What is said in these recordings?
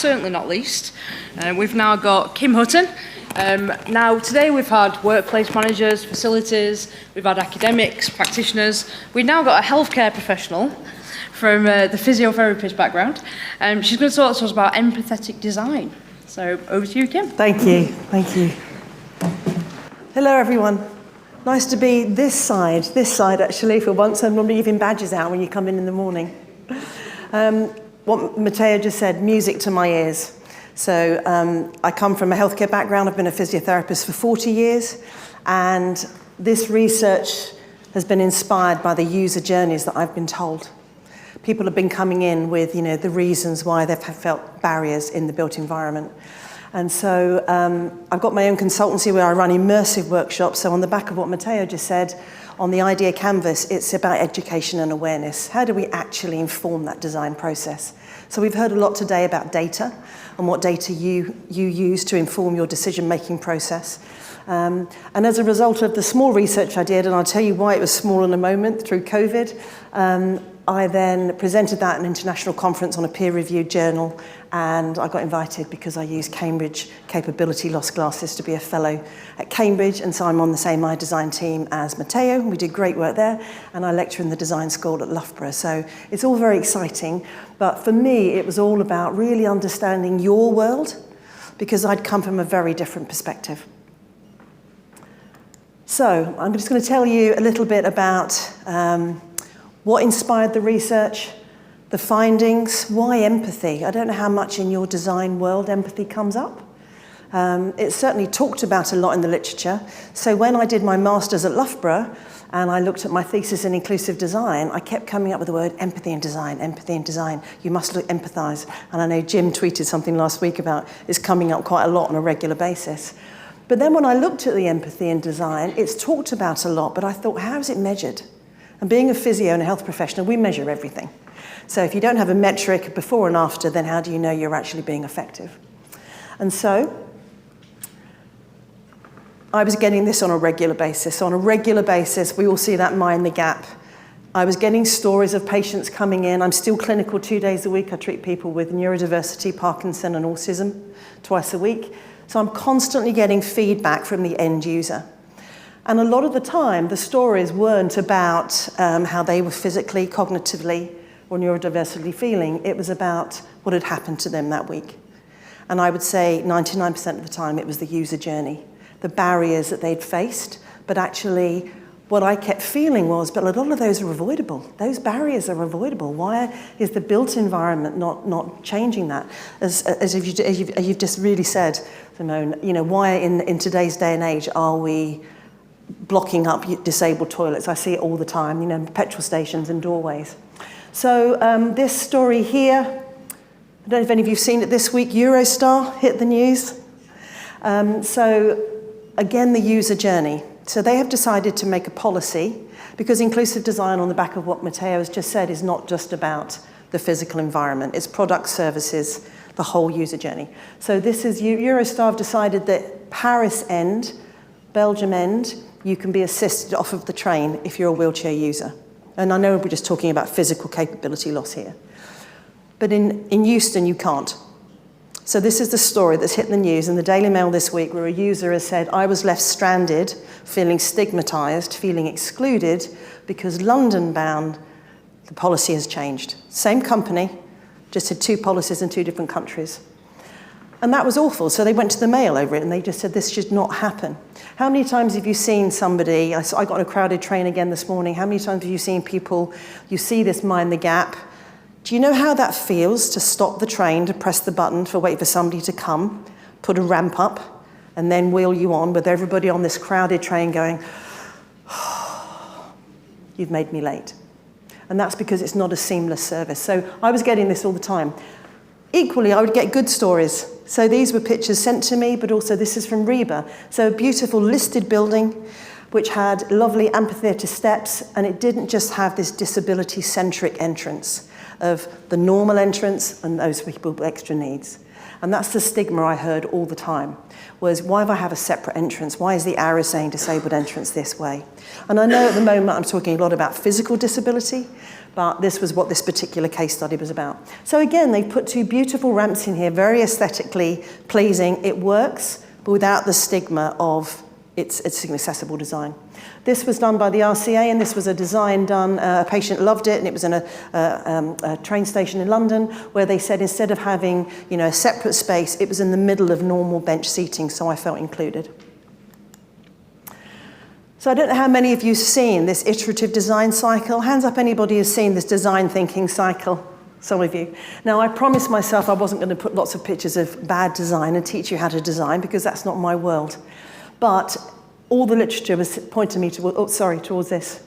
certainly not least, we've now got Kim Hutton. Now, today we've had workplace managers, facilities, we've had academics, practitioners. We've now got a healthcare professional from the physiotherapist background. She's going to talk to us about empathetic design. So over to you, Kim. Thank you. Thank you. Hello, everyone. Nice to be this side actually, for once. I'm normally giving badges out when you come in the morning. What Matteo just said, music to my ears. So I come from a healthcare background. I've been a physiotherapist for 40 years. And this research has been inspired by the user journeys that I've been told. People have been coming in with, the reasons why they've felt barriers in the built environment. And so I've got my own consultancy where I run immersive workshops. So on the back of what Matteo just said, on the idea canvas, it's about education and awareness. How do we actually inform that design process? So we've heard a lot today about data and what data you use to inform your decision-making process. And as a result of the small research I did, and I'll tell you why it was small in a moment through COVID, I then presented that at an international conference on a peer-reviewed journal, and I got invited because I use Cambridge capability loss glasses to be a fellow at Cambridge, and so I'm on the same eye design team as Matteo. We did great work there, and I lecture in the design school at Loughborough, so it's all very exciting. But for me, it was all about really understanding your world, because I'd come from a very different perspective. So I'm just going to tell you a little bit about what inspired the research, the findings, why empathy. I don't know how much in your design world empathy comes up. It's certainly talked about a lot in the literature. So when I did my master's at Loughborough and I looked at my thesis in inclusive design, I kept coming up with the word empathy and design, empathy and design. You must empathise. And I know Jim tweeted something last week about it's coming up quite a lot on a regular basis. But then when I looked at the empathy and design, it's talked about a lot, but I thought, how is it measured? And being a physio and a health professional, we measure everything. So if you don't have a metric before and after, then how do you know you're actually being effective? And so I was getting this on a regular basis. So on a regular basis, we all see that mind the gap. I was getting stories of patients coming in. I'm still clinical 2 days a week. I treat people with neurodiversity, Parkinson, and autism twice a week. So I'm constantly getting feedback from the end user. And a lot of the time, the stories weren't about how they were physically, cognitively, or neurodiversity feeling. It was about what had happened to them that week. And I would say 99% of the time, it was the user journey, the barriers that they'd faced. But actually, what I kept feeling was, but a lot of those are avoidable. Those barriers are avoidable. Why is the built environment not changing that? As you've just really said, Simone, why in today's day and age are we blocking up disabled toilets? I see it all the time, petrol stations and doorways. So this story here, I don't know if any of you have seen it this week, Eurostar hit the news. So again, the user journey. So they have decided to make a policy, because inclusive design, on the back of what Matteo has just said, is not just about the physical environment. It's product, services, the whole user journey. So this is, Eurostar have decided that Paris end, Belgium end, you can be assisted off of the train if you're a wheelchair user. And I know we're just talking about physical capability loss here. But in Euston, you can't. So this is the story that's hit the news in the Daily Mail this week, where a user has said, I was left stranded, feeling stigmatised, feeling excluded, because London-bound, the policy has changed. Same company, just had two policies in two different countries. And that was awful. So they went to the Mail over it, and they just said, this should not happen. How many times have you seen somebody, I got on a crowded train again this morning, how many times have you seen people, you see this mind the gap? Do you know how that feels to stop the train, to press the button, to wait for somebody to come, put a ramp up, and then wheel you on with everybody on this crowded train going, oh, you've made me late. And that's because it's not a seamless service. So I was getting this all the time. Equally, I would get good stories. So these were pictures sent to me, but also this is from Reba. So a beautiful listed building, which had lovely amphitheatre steps, and it didn't just have this disability-centric entrance of the normal entrance and those people with extra needs. And that's the stigma I heard all the time, was why do I have a separate entrance? Why is the arrow saying disabled entrance this way? And I know at the moment I'm talking a lot about physical disability, but this was what this particular case study was about. So again, they put two beautiful ramps in here, very aesthetically pleasing. It works, but without the stigma of it's an accessible design. This was done by the RCA, and this was a design done, a patient loved it, and it was in a train station in London, where they said instead of having, a separate space, it was in the middle of normal bench seating, so I felt included. So I don't know how many of you have seen this iterative design cycle. Hands up anybody who's seen this design thinking cycle. Some of you. Now, I promised myself I wasn't going to put lots of pictures of bad design and teach you how to design, because that's not my world. But all the literature was pointing me towards this.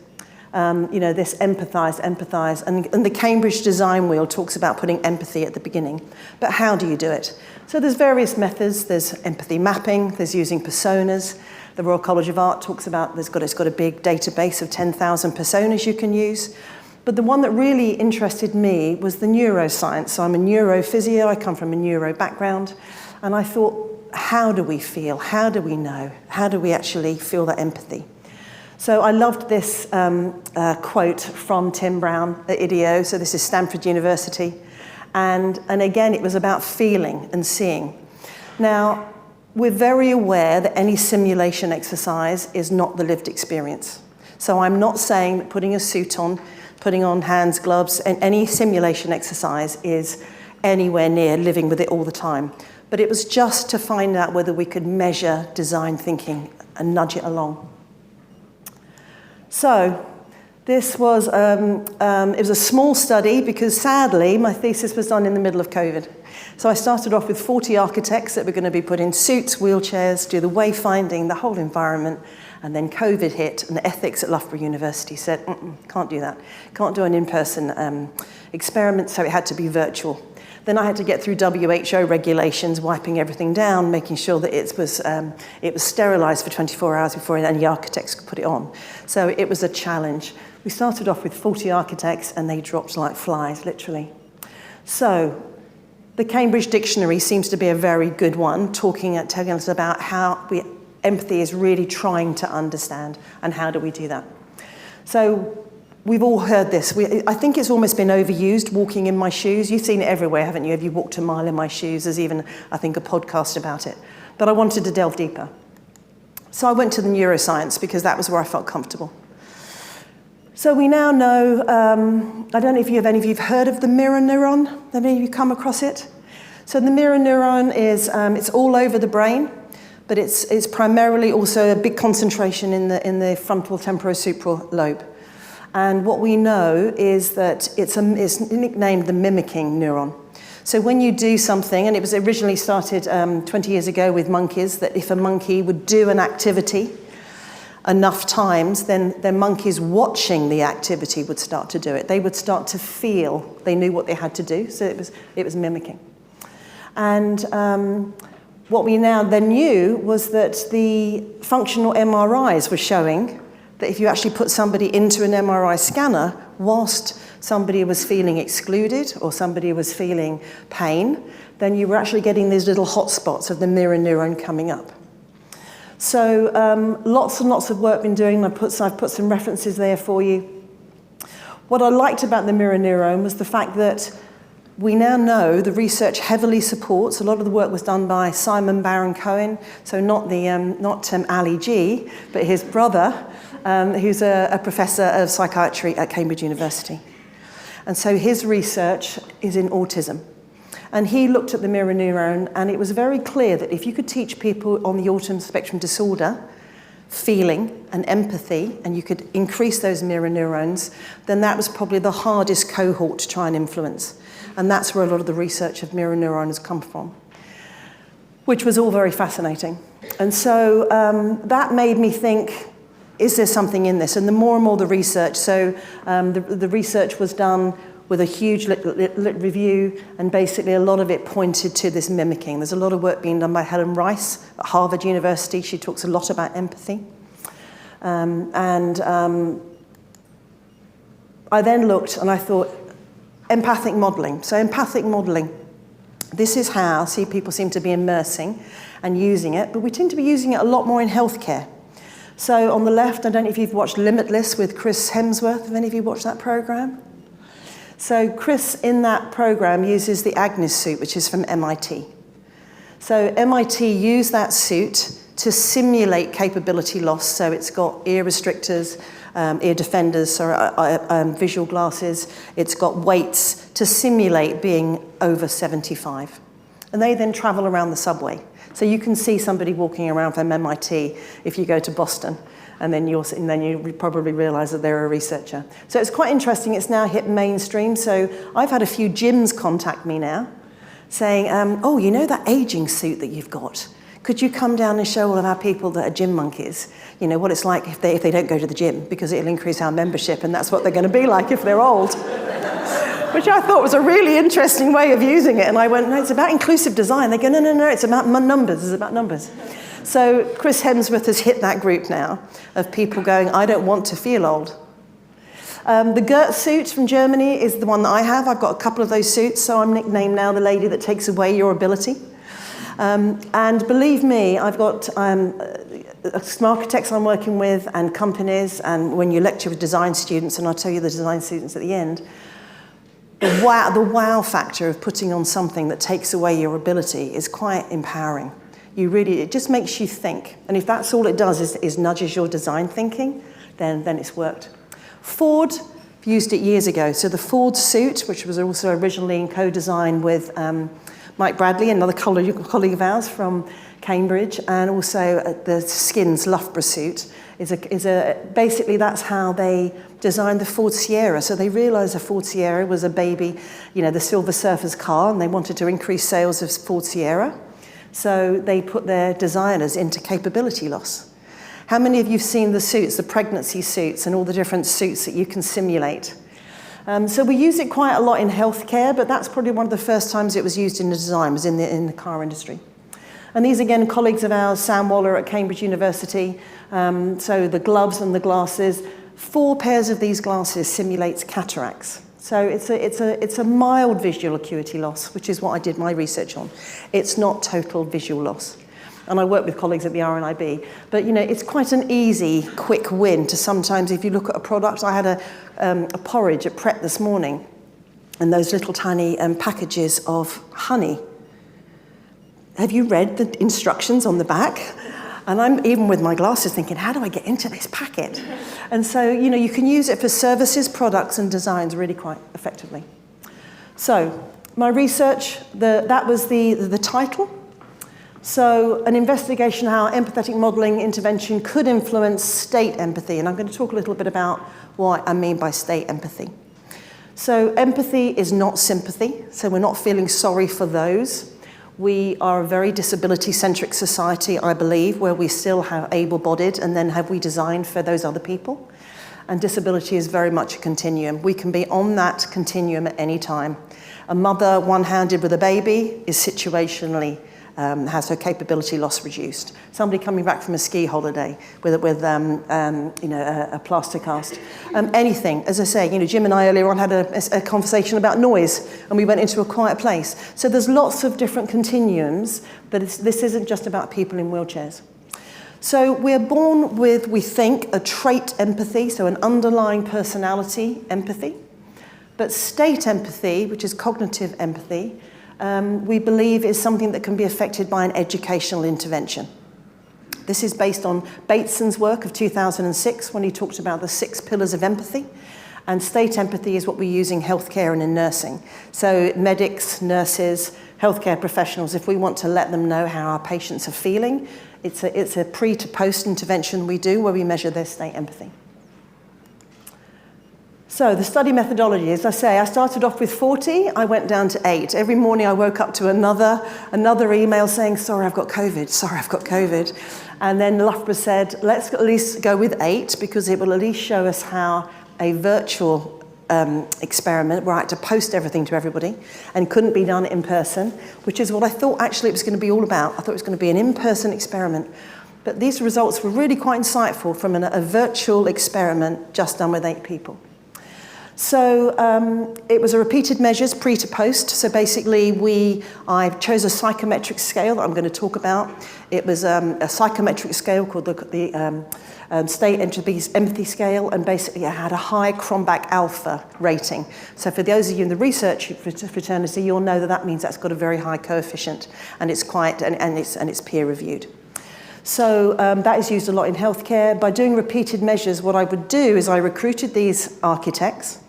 This empathize. And the Cambridge Design Wheel talks about putting empathy at the beginning. But how do you do it? So there's various methods. There's empathy mapping. There's using personas. The Royal College of Art talks about it's got a big database of 10,000 personas you can use. But the one that really interested me was the neuroscience. So I'm a neurophysio. I come from a neuro background. And I thought, how do we feel? How do we know? How do we actually feel that empathy? So I loved this quote from Tim Brown at IDEO. So this is Stanford University. And again, it was about feeling and seeing. Now, we're very aware that any simulation exercise is not the lived experience. So I'm not saying that putting a suit on, putting on hands, gloves, and any simulation exercise is anywhere near living with it all the time. But it was just to find out whether we could measure design thinking and nudge it along. So this was, it was a small study because sadly my thesis was done in the middle of COVID. So I started off with 40 architects that were going to be put in suits, wheelchairs, do the wayfinding, the whole environment, and then COVID hit, and the ethics at Loughborough University said, can't do that. Can't do an in-person experiment, so it had to be virtual. Then I had to get through WHO regulations, wiping everything down, making sure that it was sterilised for 24 hours before any architects could put it on. So it was a challenge. We started off with 40 architects, and they dropped like flies, literally. So the Cambridge Dictionary seems to be a very good one, telling us about how empathy is really trying to understand, and how do we do that. So we've all heard this. I think it's almost been overused, walking in my shoes. You've seen it everywhere, haven't you? Have you walked a mile in my shoes? There's even, I think, a podcast about it. But I wanted to delve deeper. So I went to the neuroscience because that was where I felt comfortable. So we now know, I don't know if any of you have heard of the mirror neuron. Have any of you come across it? So the mirror neuron is, it's all over the brain, but it's primarily also a big concentration in the frontal temporosupral lobe. And what we know is that it's nicknamed the mimicking neuron. So when you do something, and it was originally started 20 years ago with monkeys, that if a monkey would do an activity enough times, then monkeys watching the activity would start to do it. They would start to feel they knew what they had to do, so it was mimicking. And what we now then knew was that the functional MRIs were showing that if you actually put somebody into an MRI scanner whilst somebody was feeling excluded or somebody was feeling pain, then you were actually getting these little hotspots of the mirror neuron coming up. So lots and lots of work been doing. I've put some references there for you. What I liked about the mirror neuron was the fact that we now know the research heavily supports. A lot of the work was done by Simon Baron-Cohen, so not Ali G, but his brother, who's a professor of psychiatry at Cambridge University. And so his research is in autism. And he looked at the mirror neuron, and it was very clear that if you could teach people on the autism spectrum disorder feeling and empathy, and you could increase those mirror neurons, then that was probably the hardest cohort to try and influence. And that's where a lot of the research of mirror neuron has come from, which was all very fascinating. And so that made me think, is there something in this? And the more and more the research, so the research was done with a huge lit review, and basically a lot of it pointed to this mimicking. There's a lot of work being done by Helen Rice at Harvard University. She talks a lot about empathy. I then looked and I thought, empathic modelling. So empathic modelling, This is how, see, people seem to be immersing and using it, but we tend to be using it a lot more in healthcare. So on the left, I don't know if you've watched Limitless with Chris Hemsworth. Have any of you watched that program? So Chris, in that program, uses the Agnes suit, which is from MIT. So MIT used that suit to simulate capability loss. So it's got ear restrictors, ear defenders, visual glasses. It's got weights to simulate being over 75. And they then travel around the subway. So you can see somebody walking around from MIT if you go to Boston, and then you probably realize that they're a researcher. So it's quite interesting. It's now hit mainstream. So I've had a few gyms contact me now saying, oh, you know that aging suit that you've got? Could you come down and show all of our people that are gym monkeys, you know, what it's like if they don't go to the gym, because it'll increase our membership, and that's what they're going to be like if they're old. Which I thought was a really interesting way of using it. And I went, no, it's about inclusive design. They go, no, it's about numbers. It's about numbers. So Chris Hemsworth has hit that group now of people going, I don't want to feel old. The Gert suit from Germany is the one that I have. I've got a couple of those suits, so I'm nicknamed now the lady that takes away your ability. And believe me, I've got architects I'm working with and companies, and when you lecture with design students, and I'll tell you the design students at the end, the wow factor of putting on something that takes away your ability is quite empowering. It just makes you think. And if that's all it does is nudges your design thinking, then it's worked. Ford used it years ago. So the Ford suit, which was also originally in co-design with Mike Bradley, another colleague of ours from Cambridge, and also the Skins Loughborough suit, basically that's how they designed the Ford Sierra. So they realized the Ford Sierra was a baby, you know, the Silver Surfer's car, and they wanted to increase sales of Ford Sierra. So they put their designers into capability loss. How many of you have seen the suits, the pregnancy suits, and all the different suits that you can simulate? So we use it quite a lot in healthcare, but that's probably one of the first times it was used in the design, was in the car industry. And these, again, colleagues of ours, Sam Waller at Cambridge University. So the gloves and the glasses, 4 pairs of these glasses simulates cataracts. So it's a mild visual acuity loss, which is what I did my research on. It's not total visual loss. And I work with colleagues at the RNIB. But, you know, it's quite an easy, quick win to sometimes, if you look at a product. I had a porridge at prep this morning, and those little tiny packages of honey. Have you read the instructions on the back? And I'm, even with my glasses, thinking, how do I get into this packet? And so, you know, you can use it for services, products, and designs really quite effectively. So, my research, that was the title. So, an investigation how empathetic modelling intervention could influence state empathy. And I'm going to talk a little bit about what I mean by state empathy. So, empathy is not sympathy. So, we're not feeling sorry for those. We are a very disability-centric society, I believe, where we still have able-bodied, and then have we designed for those other people. And disability is very much a continuum. We can be on that continuum at any time. A mother one-handed with a baby is situationally has her capability loss reduced. Somebody coming back from a ski holiday with a plaster cast. Anything, as I say, you know, Jim and I earlier on had a conversation about noise, and we went into a quiet place. So there's lots of different continuums, but this isn't just about people in wheelchairs. So we're born with, we think, a trait empathy, so an underlying personality empathy. But state empathy, which is cognitive empathy, we believe is something that can be affected by an educational intervention. This is based on Bateson's work of 2006 when he talked about the 6 pillars of empathy. And state empathy is what we use in healthcare and in nursing. So medics, nurses, healthcare professionals, if we want to let them know how our patients are feeling, it's a pre to post intervention we do where we measure their state empathy. So the study methodology, as I say, I started off with 40, I went down to 8. Every morning I woke up to another email saying, sorry, I've got COVID. And then Loughborough said, let's at least go with 8 because it will at least show us how a virtual experiment where I had to post everything to everybody and couldn't be done in person, which is what I thought actually it was going to be all about. I thought it was going to be an in-person experiment. But these results were really quite insightful from a virtual experiment just done with 8 people. So it was a repeated measures, pre to post. So basically, I chose a psychometric scale that I'm going to talk about. It was a psychometric scale called the State Empathy Scale, and basically it had a high Cronbach alpha rating. So for those of you in the research fraternity, you'll know that means that's got a very high coefficient, and it's it's peer reviewed. So that is used a lot in healthcare. By doing repeated measures, what I would do is I recruited these architects.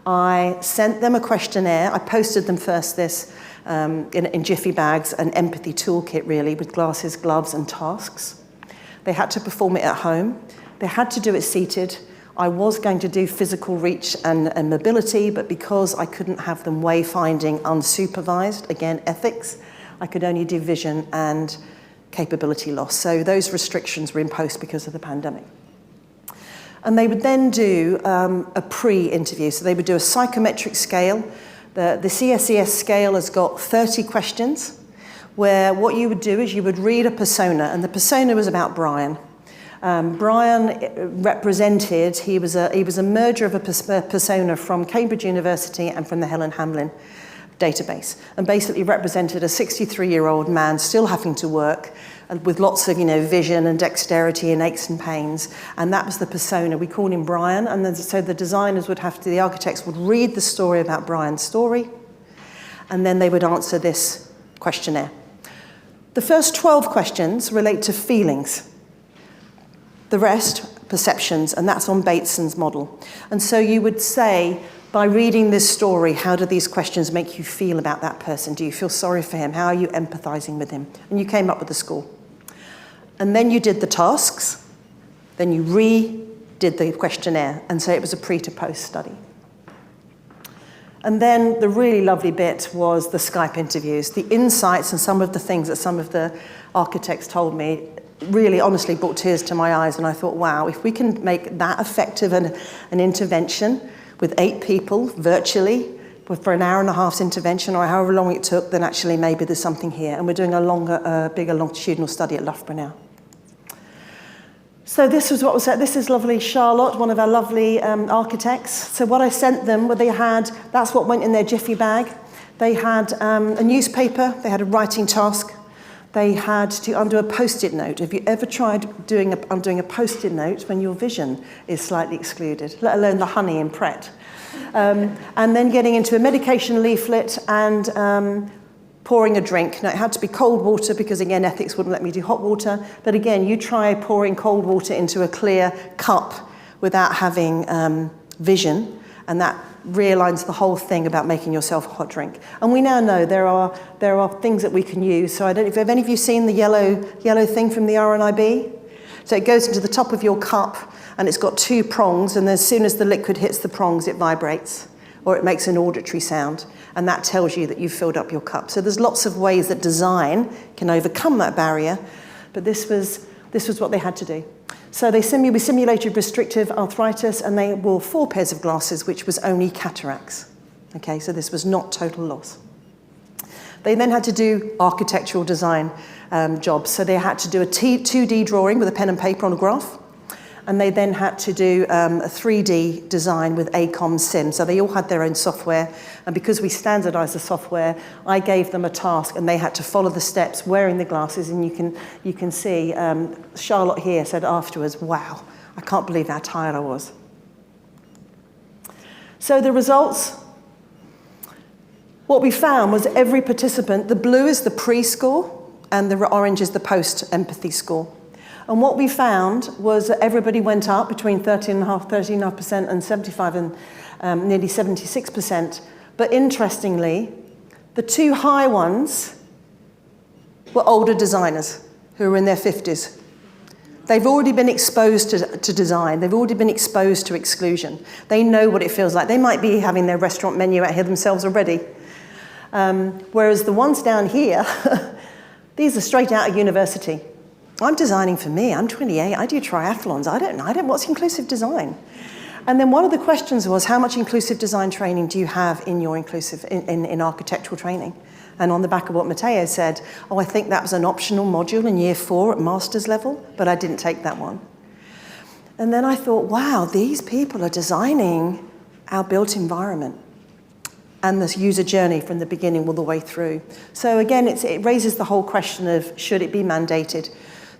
I sent them a questionnaire. I posted them first in jiffy bags, an empathy toolkit really, with glasses, gloves and tasks. They had to perform it at home. They had to do it seated. I was going to do physical reach and mobility, but because I couldn't have them wayfinding unsupervised, again, ethics, I could only do vision and capability loss. So those restrictions were imposed because of the pandemic. And they would then do a pre-interview. So they would do a psychometric scale. The CSES scale has got 30 questions, where what you would do is you would read a persona, and the persona was about Brian. Brian represented, he was a merger of a persona from Cambridge University and from the Helen Hamlin database, and basically represented a 63-year-old man still having to work with lots of vision and dexterity and aches and pains, and that was the persona. We called him Brian, and then so the designers would have to, the architects would read the story about Brian's story, and then they would answer this questionnaire. The first 12 questions relate to feelings. The rest, perceptions, and that's on Bateson's model. And so you would say, by reading this story, how do these questions make you feel about that person? Do you feel sorry for him? How are you empathizing with him? And you came up with a score. And then you did the tasks, then you redid the questionnaire, and so it was a pre to post study. And then the really lovely bit was the Skype interviews. The insights and some of the things that some of the architects told me really honestly brought tears to my eyes, and I thought, wow, if we can make that effective an intervention with 8 people virtually for an hour and a half's intervention, or however long it took, then actually maybe there's something here. And we're doing a bigger longitudinal study at Loughborough now. So this was what was said. This is lovely Charlotte, one of our lovely architects. So what I sent them, that's what went in their jiffy bag. They had a newspaper, they had a writing task, they had to undo a post-it note. Have you ever tried undoing a post-it note when your vision is slightly excluded, let alone the honey in Pret? And then getting into a medication leaflet and pouring a drink. Now, it had to be cold water because, again, ethics wouldn't let me do hot water. But again, you try pouring cold water into a clear cup without having vision, and that realigns the whole thing about making yourself a hot drink. And we now know there are things that we can use. So I don't know if any of you seen the yellow thing from the RNIB? So it goes into the top of your cup, and it's got 2 prongs, and as soon as the liquid hits the prongs, it vibrates, or it makes an auditory sound, and that tells you that you've filled up your cup. So there's lots of ways that design can overcome that barrier, but this was what they had to do. So we simulated restrictive arthritis, and they wore 4 pairs of glasses, which was only cataracts. Okay, so this was not total loss. They then had to do architectural design jobs. So they had to do a 2D drawing with a pen and paper on a graph, and they then had to do a 3D design with ACOM Sim. So they all had their own software, and because we standardized the software, I gave them a task, and they had to follow the steps wearing the glasses, and you can see Charlotte here said afterwards, wow, I can't believe how tired I was. So the results, what we found was every participant, the blue is the pre-score, and the orange is the post-empathy score. And what we found was that everybody went up between 13.5% and 75 and nearly 76%. But interestingly, the 2 high ones were older designers who were in their 50s. They've already been exposed to design. They've already been exposed to exclusion. They know what it feels like. They might be having their restaurant menu out here themselves already. Whereas the ones down here, these are straight out of university. I'm designing for me. I'm 28. I do triathlons. I don't know. What's inclusive design? And then one of the questions was, how much inclusive design training do you have in your in architectural training? And on the back of what Matteo said, I think that was an optional module in year 4 at master's level, but I didn't take that one. And then I thought, wow, these people are designing our built environment and the user journey from the beginning all the way through. So again, it raises the whole question of should it be mandated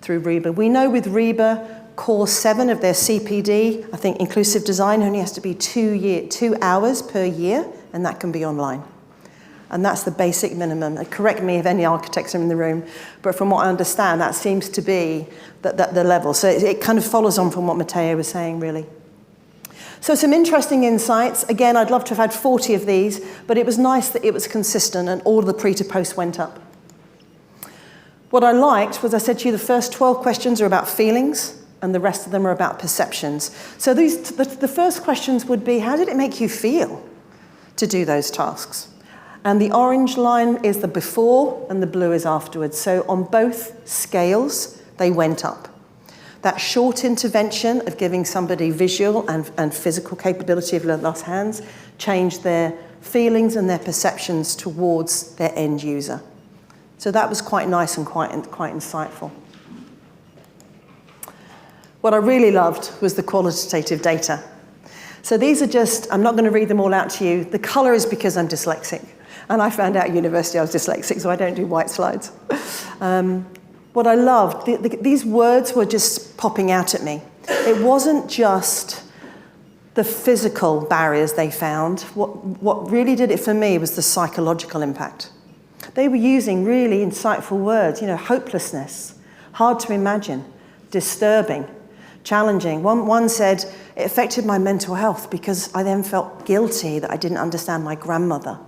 through REBA? We know with REBA, core 7 of their CPD, I think inclusive design only has to be 2 hours per year, and that can be online. And that's the basic minimum. Correct me if any architects are in the room, but from what I understand, that seems to be the level. So it kind of follows on from what Matteo was saying, really. So some interesting insights. Again, I'd love to have had 40 of these, but it was nice that it was consistent and all of the pre to post went up. What I liked was I said to you the first 12 questions are about feelings and the rest of them are about perceptions. So the first questions would be, how did it make you feel to do those tasks? And the orange line is the before and the blue is afterwards. So on both scales, they went up. That short intervention of giving somebody visual and physical capability of lost hands changed their feelings and their perceptions towards their end user. So that was quite nice and quite insightful. What I really loved was the qualitative data. So these are just, I'm not going to read them all out to you. The colour is because I'm dyslexic. And I found out at university I was dyslexic, so I don't do white slides. What I loved, these words were just popping out at me. It wasn't just the physical barriers they found. What really did it for me was the psychological impact. They were using really insightful words, hopelessness, hard to imagine, disturbing, challenging. One said, it affected my mental health because I then felt guilty that I didn't understand my grandmother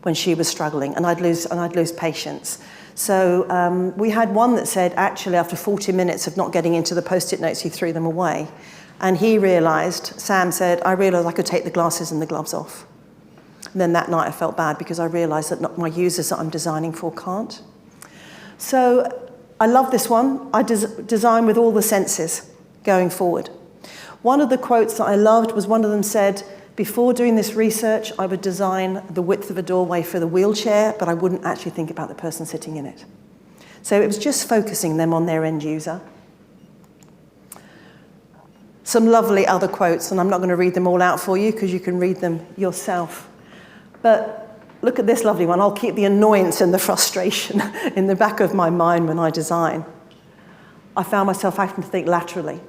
when she was struggling, and I'd lose patience. So we had one that said, actually, after 40 minutes of not getting into the Post-it notes, he threw them away. And he realised, Sam said, I realised I could take the glasses and the gloves off. And then that night I felt bad because I realised that my users that I'm designing for can't. So I love this one. I design with all the senses going forward. One of the quotes that I loved was one of them said, before doing this research, I would design the width of a doorway for the wheelchair, but I wouldn't actually think about the person sitting in it. So it was just focusing them on their end user. Some lovely other quotes, and I'm not going to read them all out for you because you can read them yourself. But look at this lovely one. I'll keep the annoyance and the frustration in the back of my mind when I design. I found myself having to think laterally.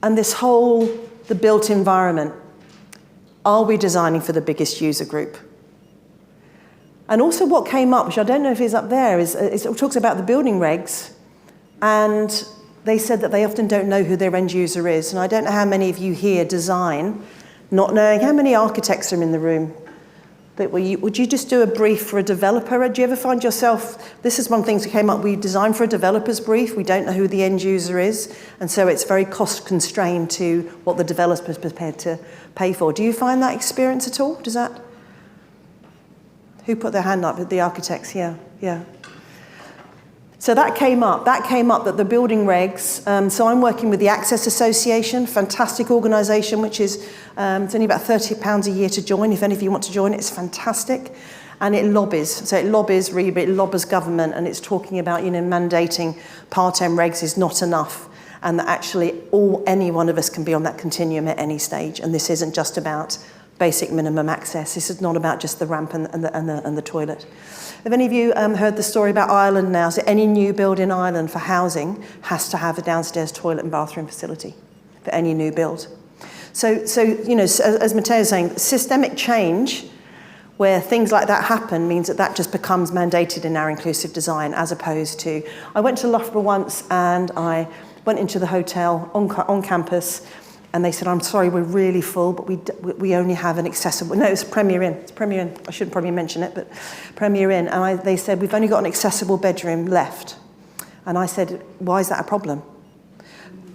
And this whole, the built environment, are we designing for the biggest user group? And also what came up, which I don't know if is up there, is it talks about the building regs, and they said that they often don't know who their end user is. And I don't know how many of you here design, not knowing how many architects are in the room. Would you just do a brief for a developer? Do you ever find yourself, this is one of the things that came up, we design for a developer's brief, we don't know who the end user is, and so it's very cost constrained to what the developer is prepared to pay for. Do you find that experience at all? Does that? Who put their hand up? The architects, yeah. So that came up that the building regs, so I'm working with the Access Association, fantastic organisation, which is, it's only about £30 a year to join. If any of you want to join it, it's fantastic. And it lobbies, so it lobbies REBA, it lobbies government, and it's talking about, mandating Part M regs is not enough, and that actually any one of us can be on that continuum at any stage, and this isn't just about basic minimum access. This is not about just the ramp and the toilet. Have any of you heard the story about Ireland now? So any new build in Ireland for housing has to have a downstairs toilet and bathroom facility for any new build. So as Matteo is saying, systemic change where things like that happen means that just becomes mandated in our inclusive design, as opposed to, I went to Loughborough once and I went into the hotel on campus, and they said, I'm sorry, we're really full, but we only have an accessible, no, it's Premier Inn. It's Premier Inn. I shouldn't probably mention it, but Premier Inn. And they said, we've only got an accessible bedroom left. And I said, why is that a problem?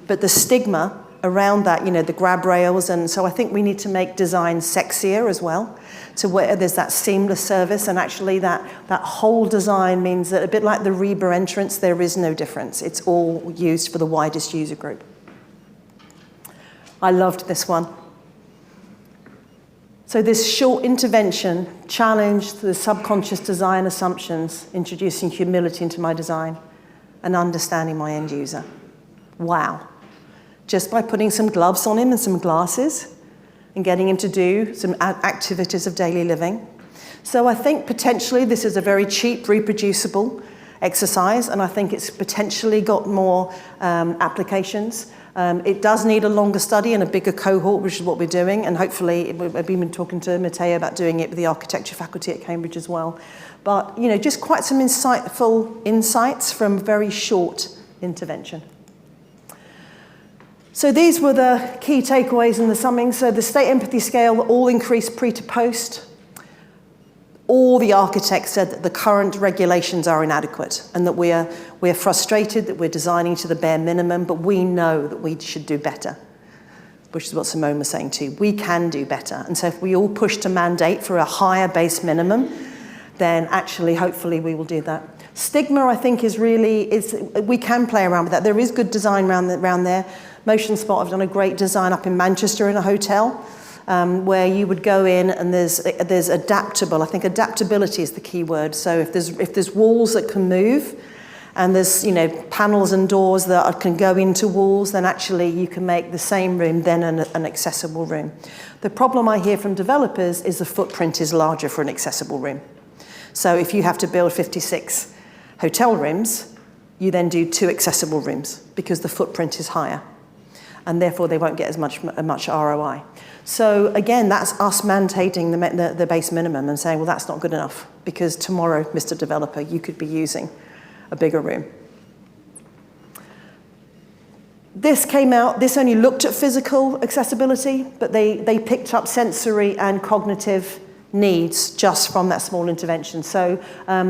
But the stigma around that, the grab rails, and so I think we need to make design sexier as well, to where there's that seamless service, and actually that whole design means that a bit like the REBA entrance, there is no difference. It's all used for the widest user group. I loved this one. So this short intervention challenged the subconscious design assumptions, introducing humility into my design and understanding my end user. Wow. just by putting some gloves on him and some glasses and getting him to do some activities of daily living. So I think potentially this is a very cheap, reproducible exercise, and I think it's potentially got more applications. It does need a longer study and a bigger cohort, which is what we're doing, and hopefully we've been talking to Matteo about doing it with the architecture faculty at Cambridge as well. But, you know, just quite some insightful insights from very short intervention. So these were the key takeaways in the summing. So the state empathy scale all increased pre to post. All the architects said that the current regulations are inadequate and that we're frustrated that we're designing to the bare minimum, but we know that we should do better, which is what Simone was saying too. We can do better. And so if we all push to mandate for a higher base minimum, then actually, hopefully, we will do that. Stigma, I think, we can play around with that. There is good design around there. Motion Spot have done a great design up in Manchester in a hotel, where you would go in and there's adaptable. I think adaptability is the key word. So if there's walls that can move, and there's, you know, panels and doors that can go into walls, then actually you can make the same room then an accessible room. The problem I hear from developers is the footprint is larger for an accessible room. So if you have to build 56 hotel rooms, you then do 2 accessible rooms because the footprint is higher, and therefore they won't get as much ROI. So again, that's us mandating the base minimum and saying, well, that's not good enough, because tomorrow, Mr. Developer, you could be using a bigger room. This came out, this only looked at physical accessibility, but they picked up sensory and cognitive needs just from that small intervention. So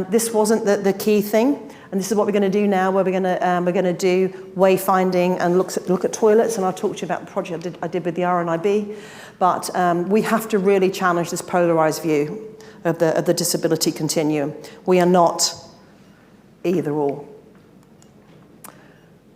this wasn't the key thing, and this is what we're going to do now, where we're going to do wayfinding and look at toilets, and I'll talk to you about the project I did with the RNIB. But we have to really challenge this polarized view of the disability continuum. We are not either or.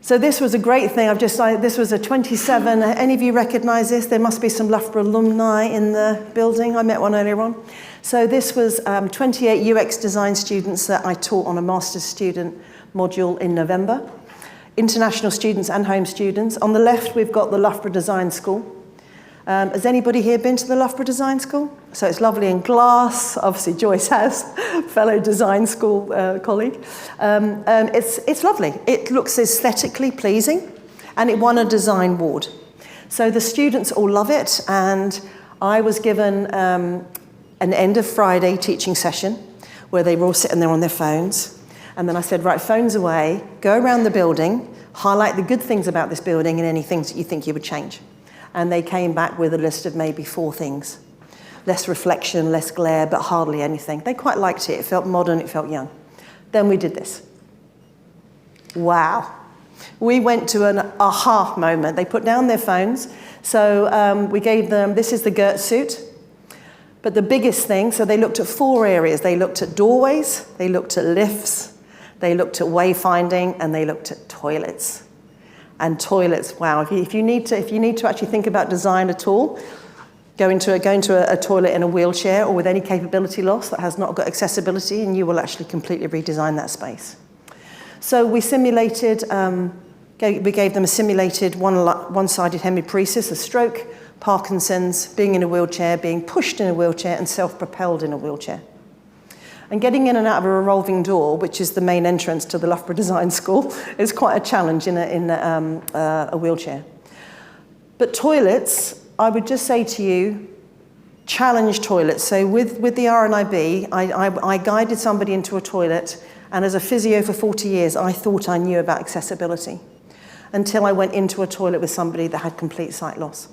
So this was a great thing. This was a 27. Any of you recognize this? There must be some Loughborough alumni in the building. I met one earlier on. So this was 28 UX design students that I taught on a master's student module in November. International students and home students. On the left, we've got the Loughborough Design School. Has anybody here been to the Loughborough Design School? So it's lovely in glass. Obviously, Joyce has, fellow design school colleague. It's lovely. It looks aesthetically pleasing, and it won a design award. So the students all love it, and I was given an end of Friday teaching session where they were all sitting there on their phones. And then I said, right, phones away, go around the building, highlight the good things about this building and any things that you think you would change. And they came back with a list of maybe 4 things. Less reflection, less glare, but hardly anything. They quite liked it. It felt modern, it felt young. Then we did this. Wow. We went to an aha moment. They put down their phones. So we gave them, this is the Gert suit. But the biggest thing, so they looked at 4 areas. They looked at doorways, they looked at lifts, they looked at wayfinding, and they looked at toilets. And toilets, wow, if you need to actually think about design at all, go into a toilet in a wheelchair or with any capability loss that has not got accessibility, and you will actually completely redesign that space. So we simulated, we gave them a simulated one-sided hemiparesis, a stroke, Parkinson's, being in a wheelchair, being pushed in a wheelchair, and self-propelled in a wheelchair. And getting in and out of a revolving door, which is the main entrance to the Loughborough Design School, is quite a challenge in a wheelchair. But toilets, I would just say to you, challenge toilets. So with the RNIB, I guided somebody into a toilet, and as a physio for 40 years, I thought I knew about accessibility until I went into a toilet with somebody that had complete sight loss.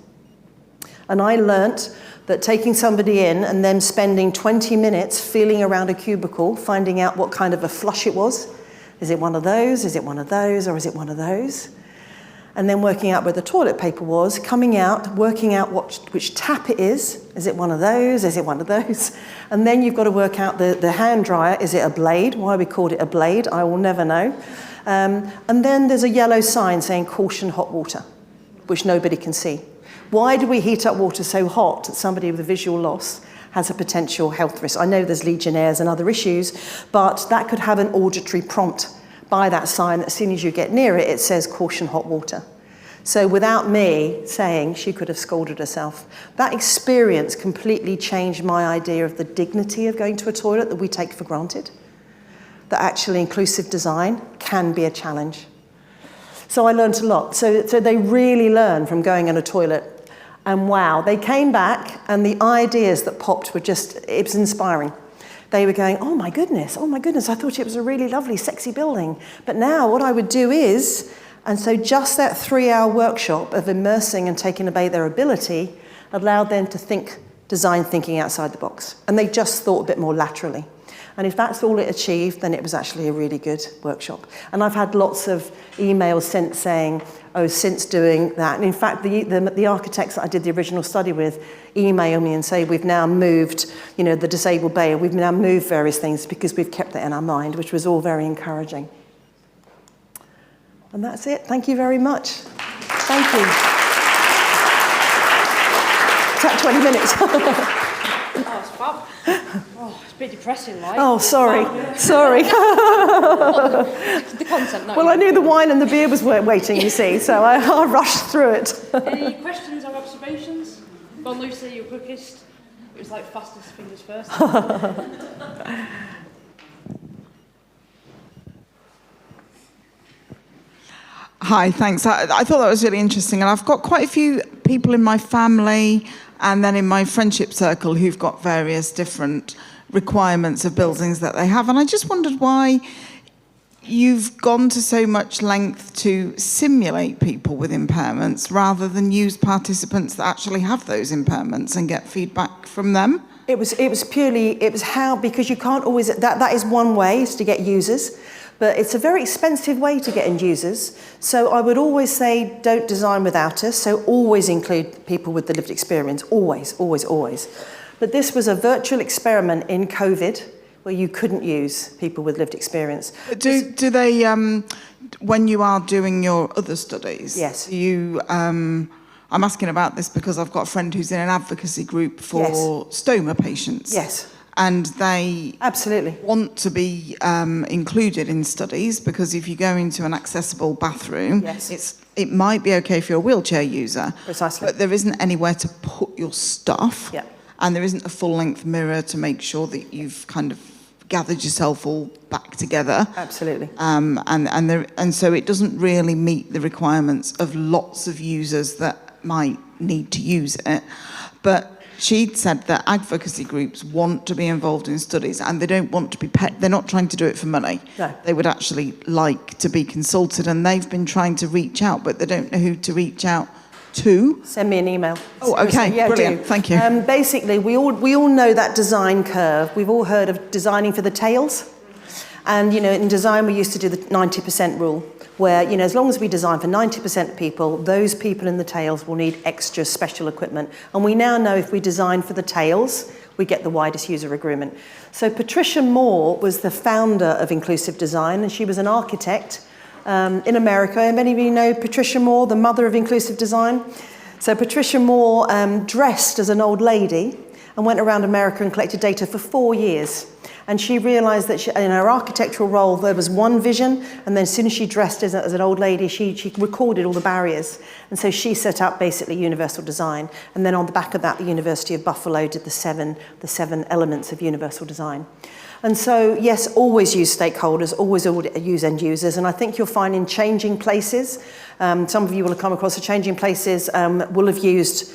And I learnt that taking somebody in and then spending 20 minutes feeling around a cubicle, finding out what kind of a flush it was. Is it one of those? Is it one of those? Or is it one of those? And then working out where the toilet paper was, coming out, working out which tap it is. Is it one of those? Is it one of those? And then you've got to work out the hand dryer. Is it a blade? Why we called it a blade, I will never know. And then there's a yellow sign saying caution hot water, which nobody can see. Why do we heat up water so hot that somebody with a visual loss has a potential health risk? I know there's Legionnaires and other issues, but that could have an auditory prompt by that sign that as soon as you get near it, it says caution hot water. So without me saying, she could have scalded herself. That experience completely changed my idea of the dignity of going to a toilet that we take for granted, that actually inclusive design can be a challenge. So I learned a lot. So they really learned from going in a toilet. And wow, they came back and the ideas that popped were just, it was inspiring. They were going, oh my goodness, I thought it was a really lovely, sexy building. But now what I would do is, and so just that 3-hour workshop of immersing and taking away their ability allowed them to think design thinking outside the box. And they just thought a bit more laterally. And if that's all it achieved, then it was actually a really good workshop. And I've had lots of emails sent saying, oh, since doing that. And in fact, the architects that I did the original study with email me and say, we've now moved, the disabled bay, we've now moved various things because we've kept that in our mind, which was all very encouraging. And that's it. Thank you very much. Thank you. It's at 20 minutes. Oh, it's fab. Oh, it's a bit depressing, like. Oh, sorry. Sorry. The content, not Well, you. I knew the wine and the beer was waiting, you see, so I rushed through it. Any questions or observations? Go on, Lucy, you're quickest. It was like fastest fingers first. Hi, thanks. I thought that was really interesting, and I've got quite a few people in my family and then in my friendship circle who've got various different requirements of buildings that they have, and I just wondered why you've gone to so much length to simulate people with impairments rather than use participants that actually have those impairments and get feedback from them. It was how, because you can't always, that is one way, is to get users. But it's a very expensive way to get end users. So I would always say, don't design without us. So always include people with the lived experience. Always, always, always. But this was a virtual experiment in COVID where you couldn't use people with lived experience. Do they, when you are doing your other studies, yes. I'm asking about this because I've got a friend who's in an advocacy group for yes. stoma patients. Yes. And they absolutely want to be included in studies because if you go into an accessible bathroom, yes. it might be okay if you're a wheelchair user. Precisely. But there isn't anywhere to put your stuff. Yeah. And there isn't a full-length mirror to make sure that you've kind of gathered yourself all back together. Absolutely. And so it doesn't really meet the requirements of lots of users that might need to use it. But she'd said that advocacy groups want to be involved in studies and they don't want to be paid. They're not trying to do it for money. No. They would actually like to be consulted, and they've been trying to reach out, but they don't know who to reach out to. Send me an email. Oh, okay, yeah, brilliant, thank you. Basically, we all know that design curve. We've all heard of designing for the tails. And, in design, we used to do the 90% rule, where, as long as we design for 90% of people, those people in the tails will need extra special equipment. And we now know if we design for the tails, we get the widest user agreement. So Patricia Moore was the founder of inclusive design, and she was an architect in America. And many of you know Patricia Moore, the mother of inclusive design. So Patricia Moore dressed as an old lady and went around America and collected data for 4 years. And she realised that in her architectural role, there was one vision, and then as soon as she dressed as an old lady, she recorded all the barriers. And so she set up basically universal design. And then on the back of that, the University of Buffalo did the seven elements of universal design. And so, yes, always use stakeholders, always use end users. And I think you'll find in changing places, some of you will have come across the changing places, will have used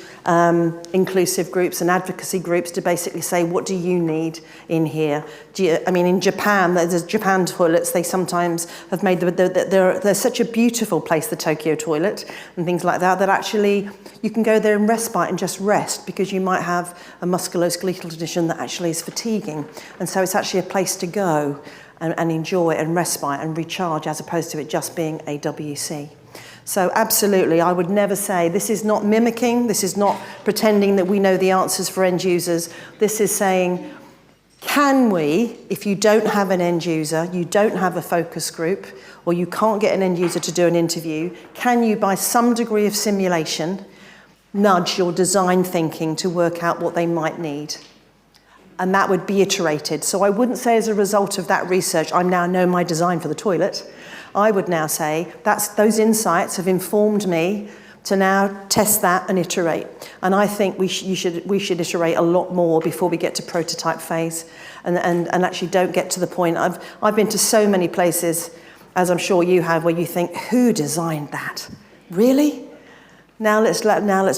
inclusive groups and advocacy groups to basically say, what do you need in here? In Japan, there's Japan toilets, they sometimes have made, they're such a beautiful place, the Tokyo toilet, and things like that actually you can go there in respite and just rest because you might have a musculoskeletal condition that actually is fatiguing. And so it's actually a place to go and enjoy and respite and recharge as opposed to it just being a WC. So absolutely, I would never say, this is not mimicking, this is not pretending that we know the answers for end users. This is saying, can we, if you don't have an end user, you don't have a focus group, or you can't get an end user to do an interview, can you, by some degree of simulation, nudge your design thinking to work out what they might need? And that would be iterated. So I wouldn't say as a result of that research, I now know my design for the toilet. I would now say those insights have informed me to now test that and iterate. And I think we should iterate a lot more before we get to prototype phase and actually don't get to the point. I've been to so many places, as I'm sure you have, where you think, who designed that? Really? Now let's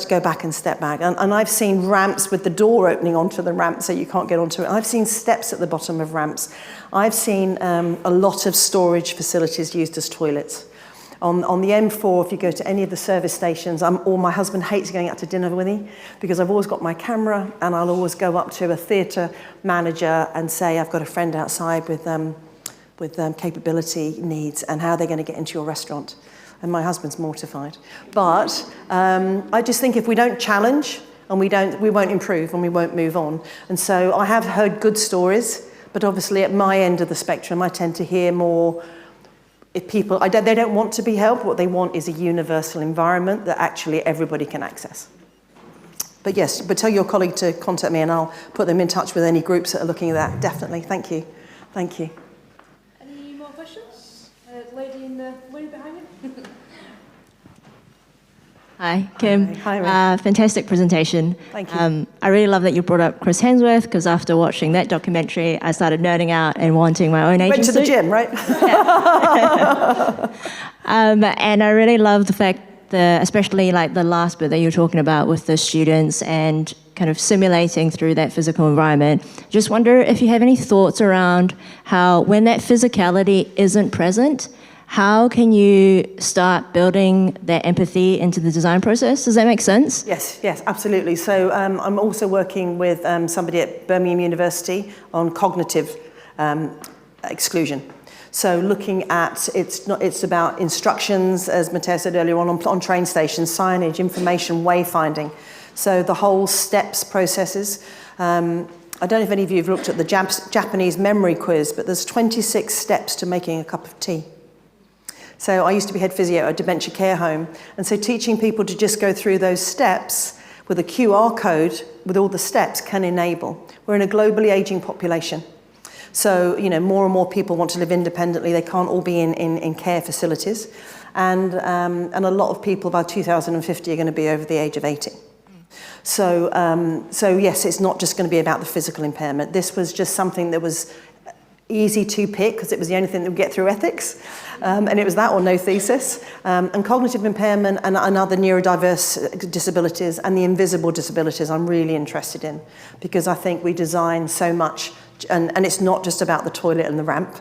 go back and step back. And I've seen ramps with the door opening onto the ramp so you can't get onto it. I've seen steps at the bottom of ramps. I've seen a lot of storage facilities used as toilets. On the M4, if you go to any of the service stations, my husband hates going out to dinner with me because I've always got my camera and I'll always go up to a theatre manager and say, I've got a friend outside with capability needs and how they're going to get into your restaurant. And my husband's mortified. But I just think if we don't challenge and we won't improve and we won't move on. And so I have heard good stories, but obviously at my end of the spectrum, I tend to hear more if people, they don't want to be helped. What they want is a universal environment that actually everybody can access. But yes, but tell your colleague to contact me and I'll put them in touch with any groups that are looking at that. Definitely. Thank you. Thank you. Any more questions? Lady in the way behind you. Hi, Kim. Hi, Ray. Fantastic presentation. Thank you. I really love that you brought up Chris Hemsworth because after watching that documentary, I started nerding out and wanting my own agency. Went to the gym, right? And I really love the fact that, especially like the last bit that you were talking about with the students and kind of simulating through that physical environment. Just wonder if you have any thoughts around how, when that physicality isn't present, how can you start building that empathy into the design process? Does that make sense? Yes, absolutely. So I'm also working with somebody at Birmingham University on cognitive exclusion. So looking at, it's about instructions, as Matteo said earlier on train stations, signage, information, wayfinding. So the whole steps processes. I don't know if any of you have looked at the Japanese memory quiz, but there's 26 steps to making a cup of tea. So I used to be head physio at a dementia care home, and so teaching people to just go through those steps with a QR code with all the steps can enable. We're in a globally aging population. So, more and more people want to live independently. They can't all be in care facilities. And a lot of people by 2050 are going to be over the age of 80. So yes, it's not just going to be about the physical impairment. This was just something that was easy to pick because it was the only thing that would get through ethics. And it was that or no thesis. And cognitive impairment and other neurodiverse disabilities and the invisible disabilities I'm really interested in because I think we design so much, and it's not just about the toilet and the ramp.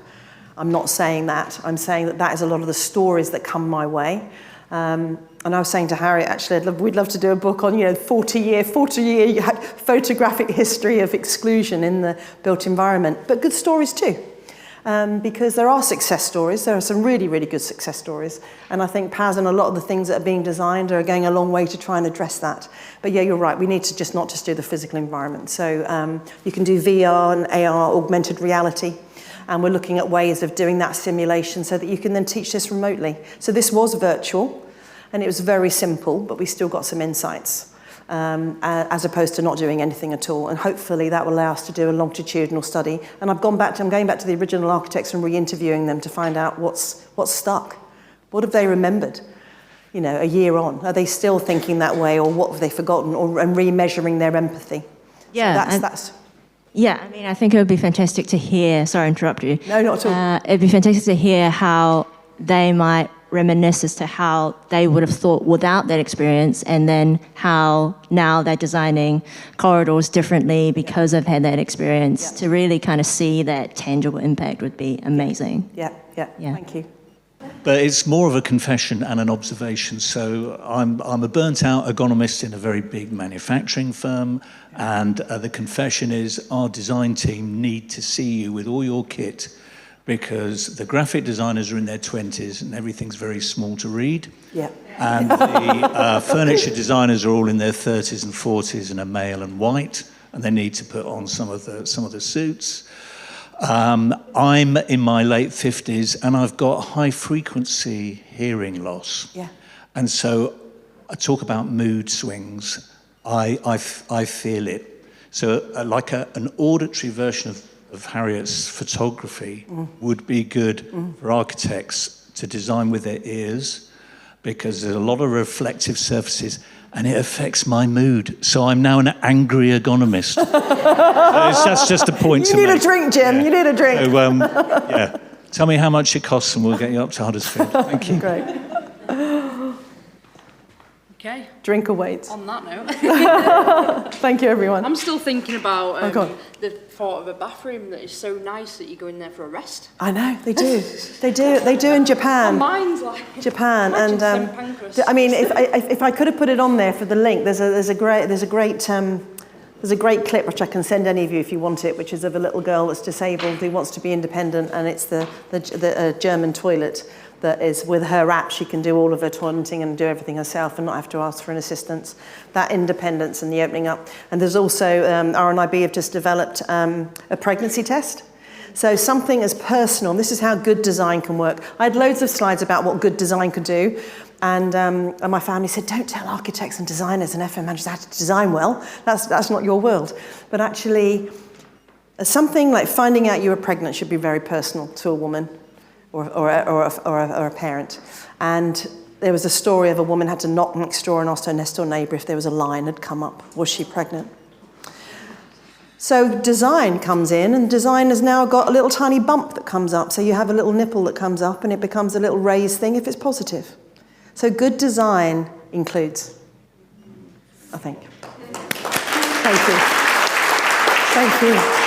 I'm not saying that. I'm saying that is a lot of the stories that come my way. And I was saying to Harriet, actually, we'd love to do a book on, 40-year photographic history of exclusion in the built environment, but good stories too. Because there are success stories. There are some really, really good success stories. And I think PAS and a lot of the things that are being designed are going a long way to try and address that. But yeah, you're right. We need to not just do the physical environment. So you can do VR and AR, augmented reality. And we're looking at ways of doing that simulation so that you can then teach this remotely. So this was virtual, and it was very simple, but we still got some insights. As opposed to not doing anything at all. And hopefully that will allow us to do a longitudinal study. And I'm going back to the original architects and re-interviewing them to find out what's stuck. What have they remembered, a year on? Are they still thinking that way, or what have they forgotten, and re-measuring their empathy? Yeah. So that's Yeah, I mean, I think it would be fantastic to hear, sorry to interrupt you. No, not at all. It'd be fantastic to hear how they might reminisce as to how they would have thought without that experience, and then how now they're designing corridors differently because they've had that experience. To really kind of see that tangible impact would be amazing. Yeah. Thank you. But it's more of a confession and an observation. So I'm a burnt-out ergonomist in a very big manufacturing firm, and the confession is our design team need to see you with all your kit, because the graphic designers are in their 20s and everything's very small to read. Yeah. And the furniture designers are all in their 30s and 40s and are male and white, and they need to put on some of the suits. I'm in my late 50s and I've got high frequency hearing loss. Yeah. And so I talk about mood swings. I feel it. So like an auditory version of Harriet's photography would be good for architects to design with their ears because there's a lot of reflective surfaces and it affects my mood. So I'm now an angry ergonomist. So that's just a point to You need make. a drink, Jim. Yeah. You need a drink. So, yeah. Tell me how much it costs and we'll get you up to Huddersfield. Thank you. Great. Okay, Drink awaits. on that note. Thank you, everyone. I'm still thinking about go on. the thought of a bathroom that is so nice that you go in there for a rest. I know, they do. They do in Japan. Mine's like Japan, imagine and St. Pancras. I mean, if I could have put it on there for the link, there's a great clip which I can send any of you if you want it, which is of a little girl that's disabled who wants to be independent, and it's the German toilet that is with her app. She can do all of her toileting and do everything herself and not have to ask for an assistance. That independence and the opening up. And there's also RNIB have just developed a pregnancy test. So something as personal, and this is how good design can work. I had loads of slides about what good design could do, and my family said, don't tell architects and designers and FM managers how to design well. That's not your world. But actually, something like finding out you were pregnant should be very personal to a woman or a parent. And there was a story of a woman had to knock next door and ask her next door neighbour if there was a line had come up. Was she pregnant? So design comes in, and design has now got a little tiny bump that comes up. So you have a little nipple that comes up and it becomes a little raised thing if it's positive. So good design includes, I think. Thank you. Thank you.